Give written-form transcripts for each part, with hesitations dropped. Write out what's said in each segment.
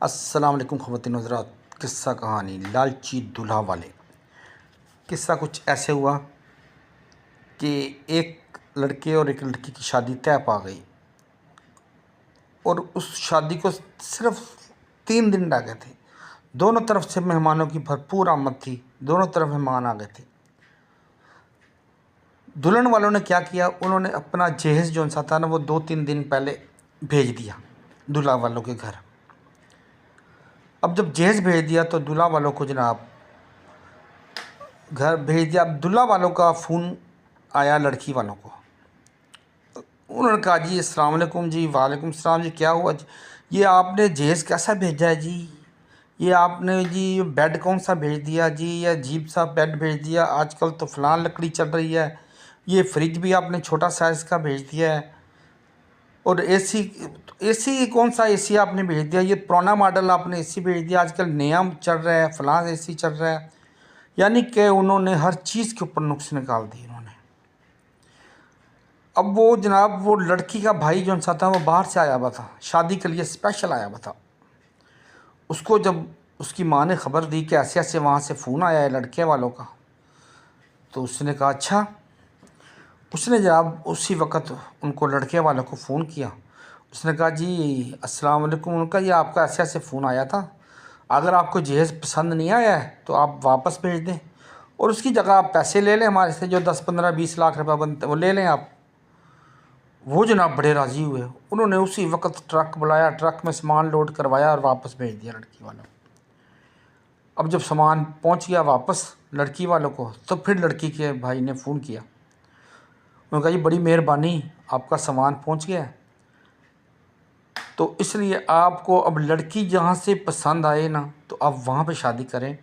السلام علیکم خواتین حضرات۔ قصہ کہانی لالچی دولہا والے۔ قصہ کچھ ایسے ہوا کہ ایک لڑکے اور ایک لڑکی کی شادی طے پا گئی، اور اس شادی کو صرف 3 دن رہ گئے تھے۔ دونوں طرف سے مہمانوں کی بھرپور آمد تھی، دونوں طرف مہمان آ گئے تھے۔ دلہن والوں نے کیا کیا، انہوں نے اپنا جہیز جو تھا نا وہ 2-3 دن پہلے بھیج دیا دلہا والوں کے گھر۔ اب جب جہیز بھیج دیا تو دلہا والوں کو جناب گھر بھیج دیا۔ اب دلہا والوں کا فون آیا لڑکی والوں کو، انہوں نے کہا جی السلام علیکم جی۔ وعلیکم السلام جی، کیا ہوا جی؟ یہ آپ نے جہیز کیسا بھیجا ہے جی؟ یہ آپ نے جی بیڈ کون سا بھیج دیا جی؟ یہ عجیب سا بیڈ بھیج دیا، آج کل تو فلاں لکڑی چل رہی ہے۔ یہ فریج بھی آپ نے چھوٹا سائز کا بھیج دیا ہے، اور اے سی کون سا اے سی آپ نے بھیج دیا؟ یہ پرانا ماڈل آپ نے اے سی بھیج دیا، آج کل نیا چل رہا ہے، فلاں اے سی چل رہا ہے۔ یعنی کہ انہوں نے ہر چیز کے اوپر نقص نکال دی انہوں نے۔ اب وہ جناب وہ لڑکی کا بھائی جو تھا وہ باہر سے آیا ہوا تھا، شادی کے لیے اسپیشل آیا ہوا تھا۔ اس کو جب اس کی ماں نے خبر دی کہ ایسے ایسے وہاں سے فون آیا ہے لڑکے والوں کا، تو اس نے کہا اچھا۔ اس نے جناب اسی وقت ان کو لڑکے والوں کو فون کیا۔ اس نے کہا جی السلام علیکم، ان کا یہ آپ کا ایسے ایسے فون آیا تھا، اگر آپ کو جہیز پسند نہیں آیا ہے تو آپ واپس بھیج دیں، اور اس کی جگہ آپ پیسے لے لیں ہمارے سے، جو 10-15-20 لاکھ روپے بنتے وہ لے لیں آپ۔ وہ جناب بڑے راضی ہوئے، انہوں نے اسی وقت ٹرک بلایا، ٹرک میں سامان لوڈ کروایا اور واپس بھیج دیا لڑکی والوں کو۔ اب جب سامان پہنچ گیا واپس لڑکی والوں کو، تو پھر لڑکی کے بھائی نے فون کیا، انہوں نے کہا جی بڑی مہربانی، آپ کا سامان پہنچ گیا ہے، تو اس لیے آپ کو اب لڑکی جہاں سے پسند آئے نا تو آپ وہاں پہ شادی کریں،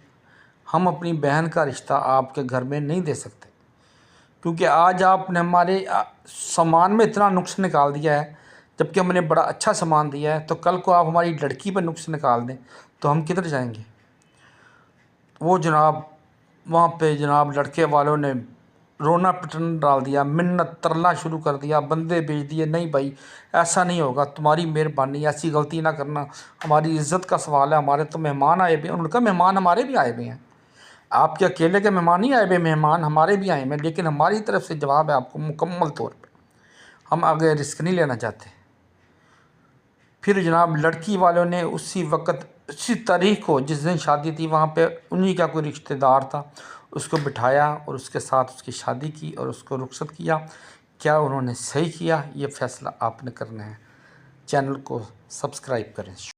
ہم اپنی بہن کا رشتہ آپ کے گھر میں نہیں دے سکتے، کیونکہ آج آپ نے ہمارے سامان میں اتنا نقص نکال دیا ہے، جبکہ ہم نے بڑا اچھا سامان دیا ہے، تو کل کو آپ ہماری لڑکی پہ نقص نکال دیں تو ہم کدھر جائیں گے؟ وہ جناب وہاں پہ جناب لڑکے والوں نے رونا پٹن ڈال دیا، منت ترلا شروع کر دیا، بندے بھیج دیے، نہیں بھائی ایسا نہیں ہوگا، تمہاری مہربانی، ایسی غلطی نہ کرنا، ہماری عزت کا سوال ہے، ہمارے تو مہمان آئے ہوئے ہیں۔ انہوں نے کہا مہمان ہمارے بھی آئے ہوئے ہیں، آپ کے اکیلے کے مہمان نہیں آئے ہوئے، مہمان ہمارے بھی آئے ہوئے ہیں، لیکن ہماری طرف سے جواب ہے آپ کو مکمل طور پہ، ہم آگے رسک نہیں لینا چاہتے۔ پھر جناب لڑکی والوں نے اسی وقت اسی تاریخ کو جس دن شادی تھی وہاں پہ انہی کا کوئی رشتہ دار تھا، اس کو بٹھایا اور اس کے ساتھ اس کی شادی کی اور اس کو رخصت کیا۔ کیا انہوں نے صحیح کیا؟ یہ فیصلہ آپ نے کرنا ہے۔ چینل کو سبسکرائب کریں۔